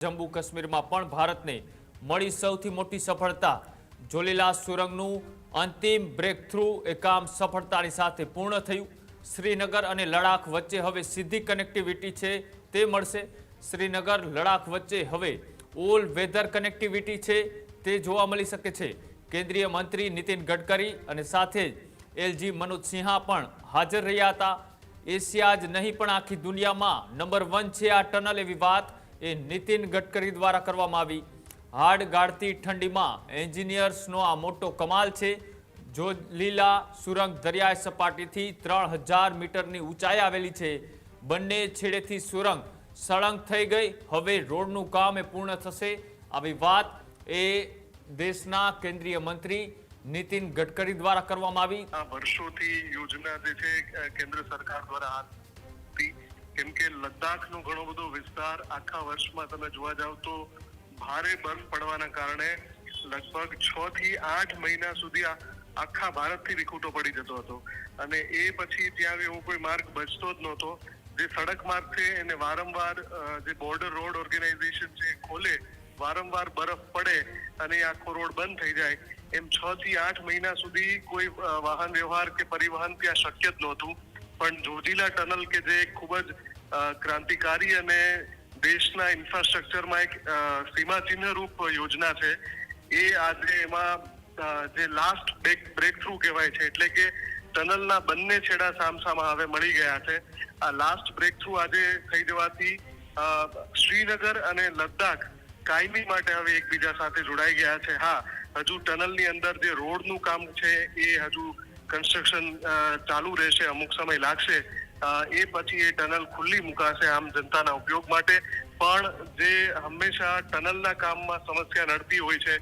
જમ્મુ કાશ્મીરમાં પણ ભારતને મળી સૌથી મોટી સફળતા। જોલીલા સુરંગનું અંતિમ બ્રેકથ્રુ એ કામ સફળતાની સાથે પૂર્ણ થયું। શ્રીનગર અને લડાખ વચ્ચે હવે સીધી કનેક્ટિવિટી છે તે મળશે। શ્રીનગર લડાખ વચ્ચે હવે ઓલ વેધર કનેક્ટિવિટી છે તે જોવા મળી શકે છે। કેન્દ્રીય મંત્રી નીતિન ગડકરી અને સાથે જ એલજી મનોજ સિન્હા પણ હાજર રહ્યા હતા। એશિયા જ નહીં પણ આખી દુનિયામાં નંબર 1 છે આ ટનલ એવી વાત એ નીતિન ગડકરી દ્વારા કરવામાં આવી। હાડ ગાળતી ઠંડીમાં એન્જિનિયર્સનો આ મોટો કમાલ છે। જોલીલા સુરંગ દરિયાઈ સપાટીથી 3000 મીટરની ઊંચાઈ આવેલી છે। બંને છેડેથી સુરંગ સળંગ થઈ ગઈ। હવે રોડનું કામ એ પૂર્ણ થશે આવી વાત એ દેશના કેન્દ્રીય મંત્રી નીતિન ગડકરી દ્વારા કરવામાં આવી। આ વર્ષોથી યોજના જે છે કેન્દ્ર સરકાર દ્વારા હાથ કેમ કે લદ્દાખનો ઘણો બધો વિસ્તાર આખા વર્ષમાં તમે જોવા જાવ તો ભારે બરફ પડવાના કારણે લગભગ 6 થી 8 મહિના સુધી આખા ભારતથી વિખૂટો પડી જતો હતો અને એ પછી ત્યાં એવો કોઈ માર્ગ બચતો જ નહોતો। જે સડક માર્ગ છે એને વારંવાર જે બોર્ડર રોડ ઓર્ગેનાઇઝેશન છે ખોલે, વારંવાર બરફ પડે અને આખો રોડ બંધ થઈ જાય, એમ 6 થી 8 મહિના સુધી કોઈ વાહન વ્યવહાર કે પરિવહન ત્યાં શક્ય જ નહોતું। પણ જોજીલા ટનલ કે જે ખૂબ જ ક્રાંતિકારી અને દેશના ઇન્ફ્રાસ્ટ્રક્ચરમાં એક સીમાચિહ્ન રૂપ યોજના છે, એ આજે એમાં જે લાસ્ટ બ્રેકથ્રુ કહેવાય છે, એટલે કે ટનલના બંને છેડા સામસામા હવે મળી ગયા છે। આ લાસ્ટ બ્રેકથ્રુ આજે થઈ જવાથી શ્રીનગર અને લદ્દાખ કાયમી માટે હવે એકબીજા સાથે જોડાઈ ગયા છે। હા, હજુ ટનલની અંદર જે રોડનું કામ છે એ હજુ કન્સ્ટ્રક્શન ચાલુ રહેશે, અમુક સમય લાગશે, એ પછી એ ટનલ ખુલ્લી મુકાશે આમ જનતાના ઉપયોગ માટે। પણ જે હંમેશા ટનલના કામમાં સમસ્યા નડતી હોય છે,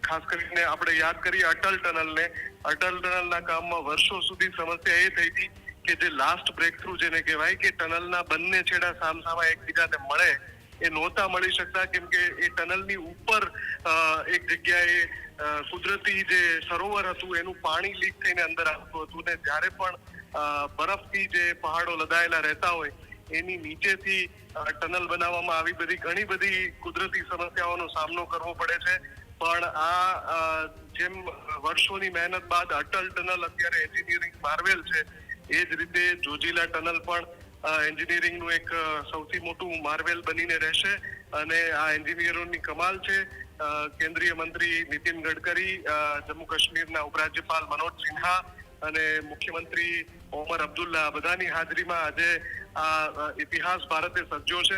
ખાસ કરીને આપણે યાદ કરીએ અટલ ટનલને, અટલ ટનલના કામમાં વર્ષો સુધી સમસ્યા એ થઈ હતી કે જે લાસ્ટ બ્રેકથ્રુ જેને કહેવાય કે ટનલના બંને છેડા સામસામા એકબીજાને મળે, એ નહોતા મળી શકતા કેમ કે એ ટનલની ઉપર એક જગ્યાએ કુદરતી જે સરોવર હતું એનું પાણી લીક થઈને અંદર આવતું હતું ને જ્યારે પણ બરફથી જે પહાડો લદાયેલા રહેતા હોય એની નીચેથી ટનલ બનાવવામાં આવી ઘણી બધી કુદરતી સમસ્યાઓનો સામનો કરવો પડે છે। પણ આ જેમ વર્ષોની મહેનત બાદ અટલ ટનલ અત્યારે એન્જિનિયરિંગ માર્વેલ છે, એ જ રીતે જોજીલા ટનલ પણ એન્જિનિયરિંગનું એક સૌથી મોટું માર્વેલ બનીને રહેશે અને આ એન્જિનિયરોની કમાલ છે। કેન્દ્રીય મંત્રી નીતિન ગડકરી, જમ્મુ કાશ્મીરના ઉપરાજ્યપાલ મનોજ સિન્હા અને મુખ્યમંત્રી ઓમર અબ્દુલ્લા બધાની હાજરીમાં આજે આ ઇતિહાસ ભારતે સર્જ્યો છે।